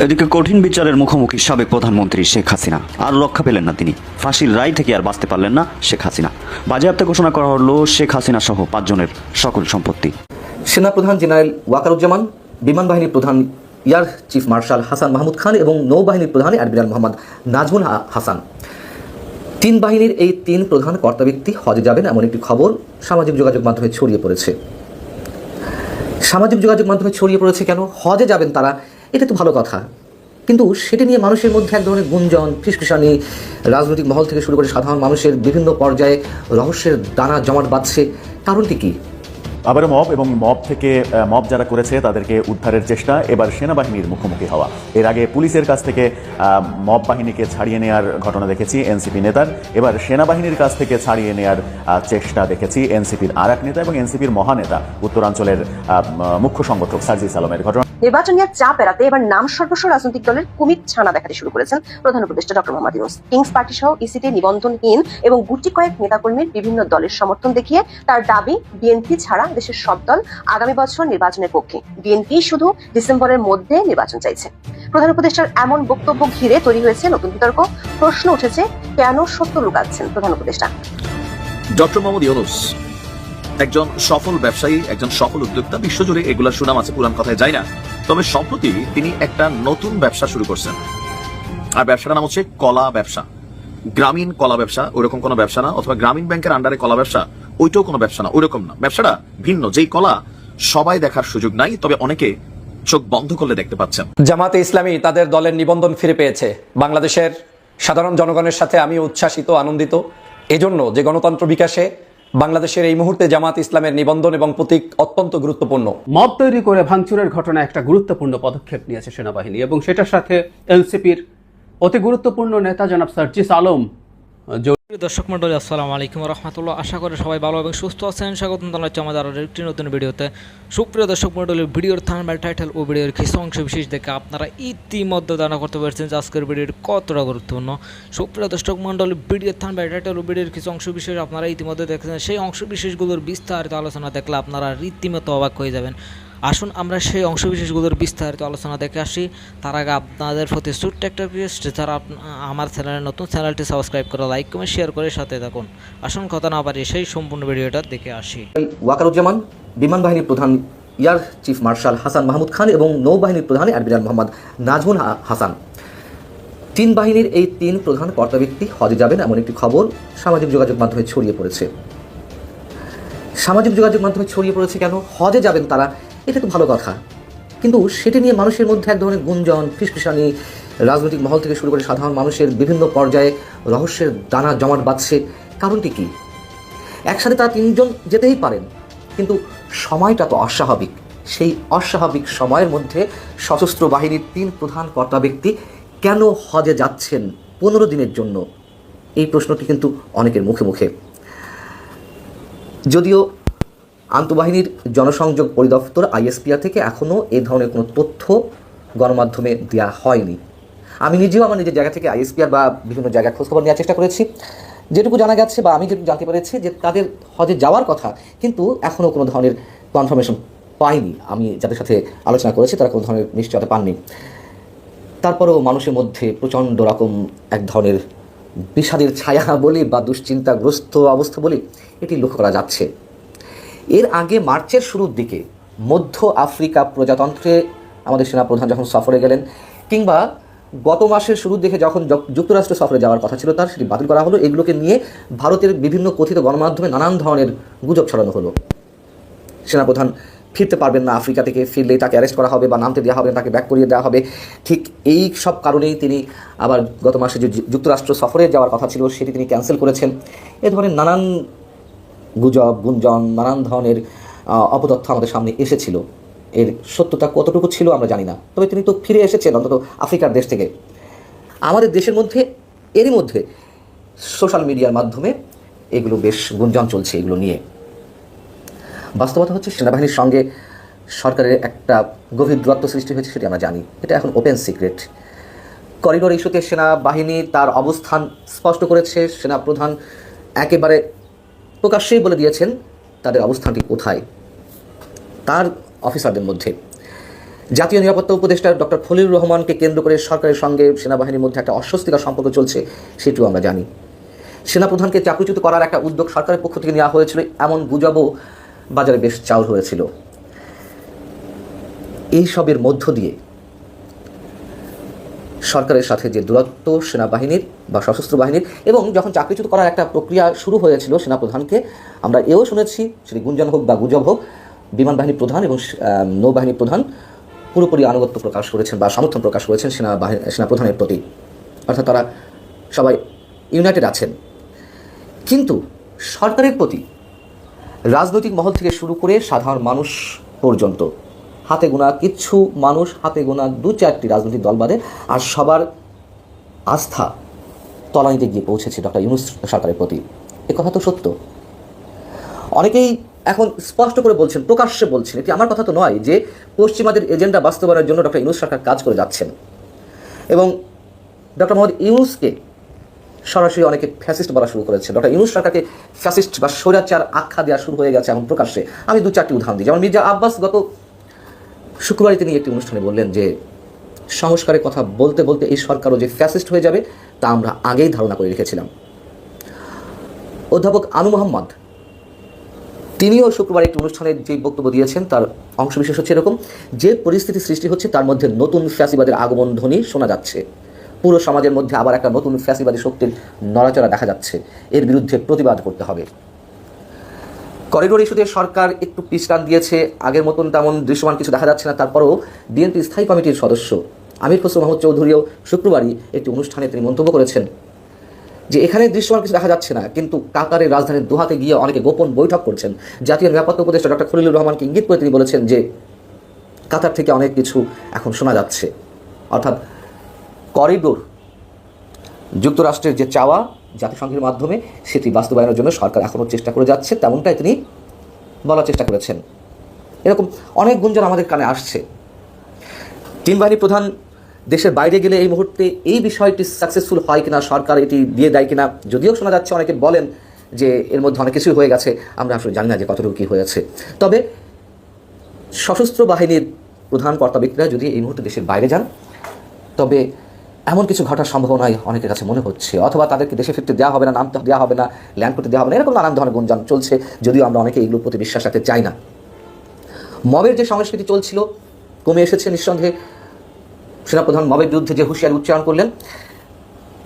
এদিকে কঠিন বিচারের মুখোমুখি সাবেক প্রধানমন্ত্রী শেখ হাসিনা। আর রক্ষা পেলেন না তিনি, ফাঁসির রায় থেকে আর বাঁচতে পারলেন না শেখ হাসিনা। বাজেয়াপ্তে ঘোষণা করা হলো শেখ হাসিনা সহ 5 জনের সকল সম্পত্তি। সেনাপ্রধান জেনারেল ওয়াকারুজ্জামান, বিমান বাহিনীর প্রধান air chief marshal Hasan Mahmud Khan এবং নৌবাহিনীর প্রধান অ্যাডমিরাল মোহাম্মদ নাজমুল হাসান, 3 বাহিনীর এই 3 প্রধান কর্তা ব্যক্তি হজে যাবেন এমন একটি খবর সামাজিক যোগাযোগ মাধ্যমে ছড়িয়ে পড়েছে। সামাজিক যোগাযোগ মাধ্যমে ছড়িয়ে পড়েছে কেন? হজে যাবেন তারা, এটা তো ভালো কথা, কিন্তু সেটা নিয়ে মানুষের মধ্যে এক ধরনের গুঞ্জন, ফিসফিসানি, রাজনৈতিক মহল থেকে শুরু করে সাধারণ মানুষের বিভিন্ন পর্যায়ে রহস্যের দানা জমাট বাঁধছে। কারণটি কি? আবারও মব এবং মব থেকে মব যারা করেছে তাদেরকে উদ্ধারের চেষ্টা, এবার সেনাবাহিনীর মুখোমুখি হওয়া। এর আগে পুলিশের কাছ থেকে মব বাহিনীকে ছাড়িয়ে নেওয়ার ঘটনা দেখেছি এনসিপি নেতার, এবার সেনাবাহিনীর কাছ থেকে ছাড়িয়ে নেওয়ার চেষ্টা দেখেছি এনসিপির আর এক নেতা এবং এনসিপির মহানেতা উত্তরাঞ্চলের মুখ্য সংগঠক সার্জিস আলমের ঘটনা। নির্বাচনীয় চাপ এড়াতে এবার নাম সর্বস্ব রাজনৈতিক দলের কুমির ছানা দেখাতে শুরু করেছেন প্রধান উপদেষ্টা doctor Muhammad Yunus. Kings party সহ ইসিতে নিবন্ধনহীন এবং গুটি কয়েক নেতাকর্মীর বিভিন্ন দলের সমর্থন দেখিয়ে তার দাবি বিএনপি ছাড়া দেশের সব দল আগামী বছর নির্বাচনের পক্ষে, বিএনপি শুধু ডিসেম্বরের মধ্যে নির্বাচন চাইছে। প্রধান উপদেষ্টার এমন বক্তব্য ঘিরে তৈরি হয়েছে নতুন বিতর্ক। প্রশ্ন উঠেছে, কেন সত্য লুকাচ্ছেন প্রধান উপদেষ্টা? ডক্টর মোহাম্মদ ইউনূস একজন সফল ব্যবসায়ী, একজন সফল উদ্যোক্তা, বিশ্বজুড়ে এগুলার সুনাম আছে, পুরান কথায় যায় না। তবে সম্প্রতি তিনি একটা নতুন ব্যবসা শুরু করছেন, আর ব্যবসাটার নাম হচ্ছে কলা ব্যবসা। গ্রামীণ কলা ব্যবসা ওইরকম কোনো ব্যবসা না, অথবা গ্রামীণ ব্যাংকের আন্ডারে কলা ব্যবসা ওইটাও কোনো ব্যবসা না, ওইরকম না। ব্যবসাটা ভিন্ন, যেই কলা সবাই দেখার সুযোগ নাই, তবে অনেকে চোখ বন্ধ করলে দেখতে পাচ্ছেন। জামাতে ইসলামী তাদের দলের নিবন্ধন ফিরে পেয়েছে। বাংলাদেশের সাধারণ জনগণের সাথে আমি উচ্ছ্বাসিত, আনন্দিত এজন্য যে গণতন্ত্র বিকাশে বাংলাদেশের এই মুহূর্তে জামাত ইসলামের নিবন্ধন এবং প্রতীক অত্যন্ত গুরুত্বপূর্ণ। মব তৈরি করে ভাঙচুরের ঘটনা একটা গুরুত্বপূর্ণ পদক্ষেপ নিয়েছে সেনাবাহিনী, এবং সেটার সাথে এনসিপির অতি গুরুত্বপূর্ণ নেতা জনাব সার্জিস আলম। দর্শক মন্ডলী, আসসালামু আলাইকুম রহমতুল্লাহ। আশা করি সবাই ভালো এবং সুস্থ আছেন। স্বাগতম জানাচ্ছি আমাদের আরও একটি নতুন ভিডিওতে। সুপ্রিয় দর্শক মন্ডলী, ভিডিওর থাম্বনেল, টাইটেল ও ভিডিওর কিছু অংশ বিশেষ দেখে আপনারা ইতিমধ্যে ধারণা করতে পারছেন যে আজকের ভিডিওর কতটা গুরুত্বপূর্ণ। সুপ্রিয় দর্শক মন্ডলী, ভিডিওর থাম্বনেল, টাইটেল ও ভিডিওর কিছু অংশ বিশেষ আপনারা ইতিমধ্যে দেখেছেন। সেই অংশ বিশেষগুলোর বিস্তারিত আলোচনা দেখলে আপনারা রীতিমতো অবাক হয়ে যাবেন। আসুন আমরা সেই অংশবিশেষগুলোর বিস্তারিত আলোচনা দেখে আসি। তার আগে আপনাদের প্রতি ছোট্ট একটা রিকোয়েস্ট, যারা আমার চ্যানেলে নতুন, চ্যানেলটি সাবস্ক্রাইব করে লাইক কমেন্ট শেয়ার করে সাথে থাকুন। আসুন কথা না বাড়িয়ে সেই সম্পূর্ণ ভিডিওটা দেখে আসি। ওয়াকারুজ্জামান, বিমান বাহিনীর প্রধান air chief marshal Hasan Mahmud Khan এবং নৌবাহিনীর প্রধান অ্যাডমিরাল মোহাম্মদ নাজমুল হাসান, 3 বাহিনীর এই 3 প্রধান কর্তা ব্যক্তি হজে যাবেন এমন একটি খবর সামাজিক যোগাযোগ মাধ্যমে ছড়িয়ে পড়েছে। সামাজিক যোগাযোগ মাধ্যমে ছড়িয়ে পড়েছে কেন? হজে যাবেন তারা, এটা তো ভালো কথা, কিন্তু সেটা নিয়ে মানুষের মধ্যে এক ধরনের গুঞ্জন, ফিসফিসানি, রাজনৈতিক মহল থেকে শুরু করে সাধারণ মানুষের বিভিন্ন পর্যায়ে রহস্যের দানা জমাট বাঁধছে। কারণটি কি? একসাথে তারা 3 জন যেতেই পারেন, কিন্তু সময়টা তো অস্বাভাবিক। সেই অস্বাভাবিক সময়ের মধ্যে সশস্ত্র বাহিনীর 3 প্রধান কর্তা ব্যক্তি কেন হজে যাচ্ছেন 15 দিনের জন্য? এই প্রশ্নটি কিন্তু অনেকের মুখে মুখে। যদিও আন্তঃবাহিনীর জনসংযোগ পরিদপ্তর আইএসপিআর থেকে এখনও এ ধরনের কোনো তথ্য গণমাধ্যমে দেওয়া হয়নি। আমি নিজেও আমার নিজের জায়গা থেকে আইএসপিআর বা বিভিন্ন জায়গায় খোঁজখবর নেওয়ার চেষ্টা করেছি। যেটুকু জানা গেছে বা আমি যেটুকু জানতে পেরেছি যে তাদের হজে যাওয়ার কথা, কিন্তু এখনও কোনো ধরনের কনফার্মেশন পাইনি। আমি যাদের সাথে আলোচনা করেছি তারা কোনো ধরনের নিশ্চয়তা পাননি। তারপরেও মানুষের মধ্যে প্রচণ্ড রকম এক ধরনের বিষাদের ছায়া বলি বা দুশ্চিন্তাগ্রস্ত অবস্থা বলি, এটি লক্ষ্য করা যাচ্ছে। এর আগে মার্চের শুরুর দিকে মধ্য আফ্রিকা প্রজাতন্ত্রে আমাদের সেনাপ্রধান যখন সফরে গেলেন, কিংবা গত মাসের শুরুর দিকে যখন যুক্তরাষ্ট্র সফরে যাওয়ার কথা ছিল তার, সেটি বাতিল করা হলো। এগুলোকে নিয়ে ভারতের বিভিন্ন কথিত গণমাধ্যমে নানান ধরনের গুজব ছড়ানো হলো। সেনাপ্রধান ফিরতে পারবেন না, আফ্রিকা থেকে ফিরলেই তাকে অ্যারেস্ট করা হবে বা নামতে দেওয়া হবে, তাকে ব্যাক করিয়ে দেওয়া হবে। ঠিক এই সব কারণেই তিনি আবার গত মাসে যে যুক্তরাষ্ট্র সফরে যাওয়ার কথা ছিল সেটি তিনি ক্যান্সেল করেছেন। এ ধরনের নানান গুজব, গুঞ্জন, নানান ধরনের অপতথ্য আমাদের সামনে এসেছিল। এর সত্যতা কতটুকু ছিল আমরা জানি না, তবে তিনি তো ফিরে এসেছেন অন্তত আফ্রিকার দেশ থেকে। আমাদের দেশের মধ্যে এরই মধ্যে সোশ্যাল মিডিয়ার মাধ্যমে এগুলো বেশ গুঞ্জন চলছে এগুলো নিয়ে। বাস্তবতা হচ্ছে সেনাবাহিনীর সঙ্গে সরকারের একটা গভীর দূরত্ব সৃষ্টি হয়েছে, সেটি আমরা জানি। এটা এখন ওপেন সিক্রেট। করিডোর ইস্যুতে সেনাবাহিনী তার অবস্থান স্পষ্ট করেছে। সেনাপ্রধান একেবারে প্রকাশ্যেই বলে দিয়েছেন তাদের অবস্থানটি কোথায় তার অফিসারদের মধ্যে। জাতীয় নিরাপত্তা উপদেষ্টা ডক্টর খলিলুর রহমানকে কেন্দ্র করে সরকারের সঙ্গে সেনাবাহিনীর মধ্যে একটা অস্বস্তিকর সম্পর্ক চলছে, সেটিও আমরা জানি। সেনাপ্রধানকে চাকরিচ্যুত করার একটা উদ্যোগ সরকারের পক্ষ থেকে নেওয়া হয়েছিল, এমন গুজবও বাজারে বেশ চাউর হয়েছিল। এইসবের মধ্য দিয়ে সরকারের সাথে যে দূরত্ব সেনাবাহিনীর বা সশস্ত্র বাহিনীর, এবং যখন চাকরিচ্যুত করার একটা প্রক্রিয়া শুরু হয়েছিল সেনাপ্রধানকে, আমরা এও শুনেছি, সেটি গুঞ্জন হোক বা গুজব হোক, বিমান বাহিনীর প্রধান এবং নৌবাহিনীর প্রধান পুরোপুরি আনুগত্য প্রকাশ করেছেন বা সমর্থন প্রকাশ করেছেন সেনাপ্রধানের প্রতি, অর্থাৎ তারা সবাই ইউনাইটেড আছেন। কিন্তু সরকারের প্রতি রাজনৈতিক মহল থেকে শুরু করে সাধারণ মানুষ পর্যন্ত হাতে গোনা কিছু মানুষ, হাতে গোনা 2-4টি রাজনৈতিক দল বাদে আর সবার আস্থা তলানিতে গিয়ে পৌঁছেছে ডক্টর ইউনূস সরকারের প্রতি। এ কথা তো সত্য। অনেকেই এখন স্পষ্ট করে বলছেন, প্রকাশ্যে বলছেন, এটি আমার কথা তো নয়, যে পশ্চিমাদের এজেন্ডা বাস্তবায়নের জন্য ডক্টর ইউনূস সরকার কাজ করে যাচ্ছেন, এবং ডক্টর মোহাম্মদ ইউনূসকে সরাসরি অনেকে ফ্যাসিস্ট বলা শুরু করেছে। ডক্টর ইউনূস সরকারকে ফ্যাসিস্ট বা স্বৈরাচার আখ্যা দেওয়া শুরু হয়ে গেছে এখন প্রকাশ্যে। আমি 2-4টি উদাহরণ দিই। যেমন মির্জা আব্বাস গত শুক্রবারই তিনি একটি অনুষ্ঠানে বললেন যে সংস্কারের কথা বলতে বলতে এই সরকারও যে ফ্যাসিস্ট হয়ে যাবে তা আমরা আগেই ধারণা করে রেখেছিলাম। অধ্যাপক আনু মোহাম্মদ তিনিও শুক্রবার একটি অনুষ্ঠানে যে বক্তব্য দিয়েছেন তার অংশবিশেষ হচ্ছে এরকম, যে পরিস্থিতি সৃষ্টি হচ্ছে তার মধ্যে নতুন ফ্যাসিবাদের আগমন ধ্বনি শোনা যাচ্ছে। পুরো সমাজের মধ্যে আবার একটা নতুন ফ্যাসিবাদী শক্তির নড়াচড়া দেখা যাচ্ছে, এর বিরুদ্ধে প্রতিবাদ করতে হবে। করিডোর ইস্যুতে সরকার একটু পিছটান দিয়েছে, আগের মতন তেমন দৃশ্যমান কিছু দেখা যাচ্ছে না। তারপরেও বিএনপি স্থায়ী কমিটির সদস্য আমির খসরু মাহমুদ চৌধুরীও শুক্রবারই একটি অনুষ্ঠানে তিনি মন্তব্য করেছেন যে এখানে দৃশ্যমান কিছু দেখা যাচ্ছে না, কিন্তু কাতারের রাজধানীর দোহাতে গিয়ে অনেকে গোপন বৈঠক করছেন। জাতীয় নিরাপত্তা উপদেষ্টা ডক্টর খলিলুর রহমানকে ইঙ্গিত করে তিনি বলেছেন যে কাতার থেকে অনেক কিছু এখন শোনা যাচ্ছে, অর্থাৎ করিডোর যুক্তরাষ্ট্রের যে চাওয়া জাতিসংঘের মাধ্যমে সেটি বাস্তবায়নের জন্য সরকার এখনও চেষ্টা করে যাচ্ছে, তেমনটাই তিনি বলার চেষ্টা করেছেন। এরকম অনেক গুঞ্জন আমাদের কানে আসছে। তিন বাহিনী প্রধান দেশের বাইরে গেলে এই মুহূর্তে এই বিষয়টি সাকসেসফুল হয় কিনা, সরকার এটি দিয়ে দেয় কিনা, যদিও শোনা যাচ্ছে অনেকে বলেন যে এর মধ্যে অনেক কিছুই হয়ে গেছে, আমরা আসলে জানি না যে কতটুকু কী হয়েছে। তবে সশস্ত্র বাহিনীর প্রধান কর্তা ব্যক্তিরা যদি এই মুহূর্তে দেশের বাইরে যান, তবে এমন কিছু ঘটার সম্ভাবনাই অনেকের কাছে মনে হচ্ছে, অথবা তাদেরকে দেশে ফিরতে দেওয়া হবে না, নামতে দেওয়া হবে না, ল্যান্ড করতে দেওয়া হবে না, এরকম নানান ধরনের গুঞ্জন চলছে, যদিও আমরা অনেকে এগুলোর প্রতি বিশ্বাস রাখতে চাই না। মবের যে সংস্কৃতি চলছিল কমে এসেছে নিঃসন্দেহে। সেনাপ্রধান মবের বিরুদ্ধে যে হুঁশিয়ারি উচ্চারণ করলেন,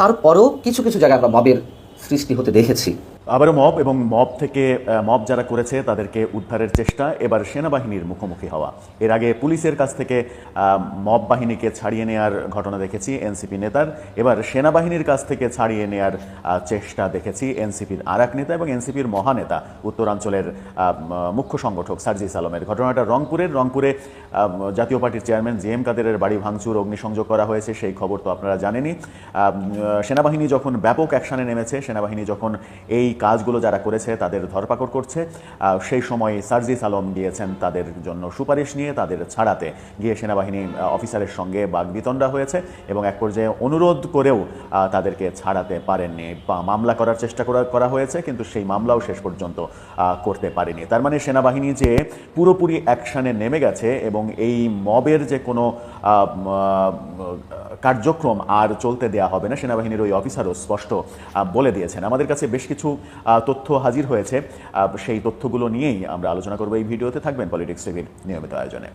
তারপরেও কিছু কিছু জায়গায় আমরা মবের সৃষ্টি হতে দেখেছি। আবারও মব এবং মব থেকে মব যারা করেছে তাদেরকে উদ্ধারের চেষ্টা, এবার সেনাবাহিনীর মুখোমুখি হওয়া। এর আগে পুলিশের কাছ থেকে মব বাহিনীকে ছাড়িয়ে নেওয়ার ঘটনা দেখেছি এনসিপি নেতার, এবার সেনাবাহিনীর কাছ থেকে ছাড়িয়ে নেওয়ার চেষ্টা দেখেছি এনসিপির আর এক নেতা এবং এনসিপির মহানেতা উত্তরাঞ্চলের মুখ্য সংগঠক সার্জিস আলমের। ঘটনাটা রংপুরে জাতীয় পার্টির চেয়ারম্যান জিএম কাদেরের বাড়ি ভাঙচুর, অগ্নিসংযোগ করা হয়েছে, সেই খবর তো আপনারা জানেনই। সেনাবাহিনী যখন ব্যাপক অ্যাকশনে নেমেছে, সেনাবাহিনী যখন এই কাজগুলো যারা করেছে তাদের ধরপাকড় করছে, সেই সময় সার্জিস আলম গিয়েছেন তাদের জন্য সুপারিশ নিয়ে, তাদের ছাড়াতে গিয়ে সেনাবাহিনী অফিসারের সঙ্গে বাগবিতণ্ডা হয়েছে এবং এক পর্যায়ে অনুরোধ করেও তাদেরকে ছাড়াতে পারেননি। মামলা করার চেষ্টা করা হয়েছে, কিন্তু সেই মামলাও শেষ পর্যন্ত করতে পারেনি। তার মানে সেনাবাহিনী যে পুরোপুরি অ্যাকশনে নেমে গেছে এবং এই মবের যে কোনো কার্যক্রম আর চলতে দেওয়া হবে না, সেনাবাহিনীর ওই অফিসারও স্পষ্ট বলে দিয়েছেন। আমাদের কাছে বেশ কিছু তথ্য হাজির হয়েছে, সেই তথ্যগুলো নিয়েই আমরা আলোচনা করব এই ভিডিওতে। থাকবেন পলিটিক্স টিভির নিয়মিত আয়োজনে।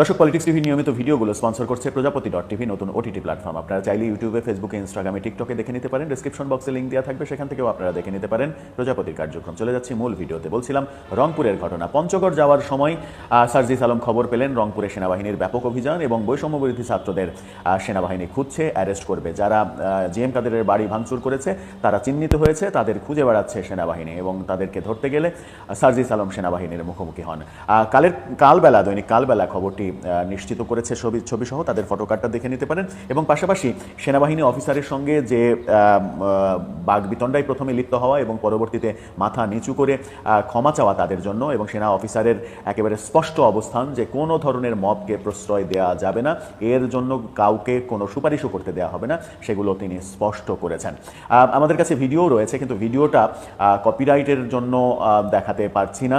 দর্শক, পলিটিক্স টিভি নিয়মিত ভিডিওগুলো স্পন্সর করছে প্রজাপতি.টিভি, নতুন ওটিটি প্ল্যাটফর্ম। আপনারা চাইলে ইউটিউবে, ফেসবুকে, ইনস্টাগ্রামে, টিকটকে দেখে নিতে পারেন। ডেসক্রিপশন বক্সে লিঙ্ক দেওয়া থাকবে, সেখান থেকেও আপনারা দেখে নিতে পারেন প্রজাপতির কার্যক্রম। চলে যাচ্ছি মূল ভিডিওতে। বলছিলাম রংপুরের ঘটনা। পঞ্চগড় যাওয়ার সময় সার্জিস আলম খবর পেলেন রংপুরে সেনাবাহিনীর ব্যাপক অভিযান এবং বৈষম্যবিরোধী ছাত্রদের সেনাবাহিনী খুঁজছে, অ্যারেস্ট করবে। যারা জিএম কাদেরের বাড়ি ভাঙচুর করেছে তারা চিহ্নিত হয়েছে, তাদের খুঁজে বেড়াচ্ছে সেনাবাহিনী এবং তাদেরকে ধরতে গেলে সার্জিস আলম সেনাবাহিনীর মুখোমুখি হন। কালবেলা, দৈনিক কালবেলা খবরটি নিশ্চিত করেছে ছবি সহ, তাদের ফটোকার্ডটা দেখে নিতে পারেন। এবং পাশাপাশি সেনাবাহিনী অফিসারের সঙ্গে যে বাগবিতণ্ডায় প্রথমে লিপ্ত হওয়া এবং পরবর্তীতে মাথা নিচু করে ক্ষমা চাওয়া তাদের জন্য, এবং সেনা অফিসারের একেবারে স্পষ্ট অবস্থান যে কোনো ধরনের মবকে প্রশ্রয় দেওয়া যাবে না, এর জন্য কাউকে কোনো সুপারিশও করতে দেওয়া হবে না, সেগুলো তিনি স্পষ্ট করেছেন। আমাদের কাছে ভিডিও রয়েছে, কিন্তু ভিডিওটা কপিরাইটের জন্য দেখাতে পারছি না।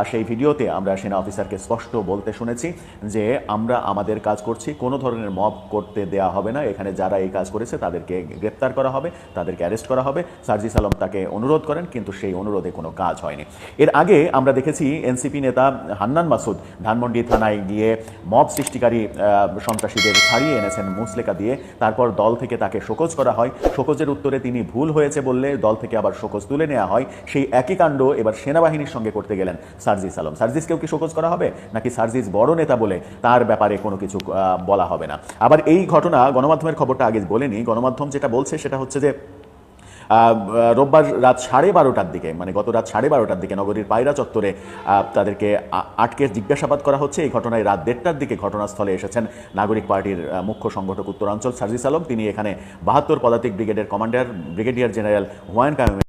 সেই ভিডিওতে আমরা সেনা অফিসারকে স্পষ্ট বলতে শুনেছি যে আমরা আমাদের কাজ করছি, কোনো ধরনের মব করতে দেওয়া হবে না, এখানে যারা এই কাজ করেছে তাদেরকে গ্রেপ্তার করা হবে, তাদেরকে অ্যারেস্ট করা হবে। সার্জিস আলম তাকে অনুরোধ করেন, কিন্তু সেই অনুরোধে কোনো কাজ হয়নি। এর আগে আমরা দেখেছি এনসিপি নেতা হান্নান মাসুদ ধানমন্ডি থানায় গিয়ে মব সৃষ্টিকারী সন্ত্রাসীদের ছাড়িয়ে এনেছেন মুচলেকা দিয়ে, তারপর দল থেকে তাকে শোকজ করা হয়। শোকজের উত্তরে তিনি ভুল হয়েছে বললে দল থেকে আবার শোকজ তুলে নেওয়া হয়। সেই একই কাণ্ড এবার সেনাবাহিনীর সঙ্গে করতে গেলেন সার্জিস আলম। সার্জিসকেও কি শোকজ করা হবে, নাকি সার্জিস বড় নেতা বলে তার ব্যাপারে কোনো কিছু বলা হবে না? আবার এই ঘটনা, গণমাধ্যমের খবরটা আগে বলেনি, গণমাধ্যম যেটা বলছে সেটা হচ্ছে যে রোববার রাত 12:30টার দিকে, মানে গত রাত 12:30টার দিকে নগরীর পায়রা চত্বরে তাদেরকে আটকে জিজ্ঞাসাবাদ করা হচ্ছে। এই ঘটনায় রাত 1:30টার দিকে ঘটনাস্থলে এসেছেন নাগরিক পার্টির মুখ্য সংগঠক উত্তরাঞ্চল সার্জিস আলম। তিনি এখানে 72 পদাতিক ব্রিগেডের commander brigadier general Humayun Kamil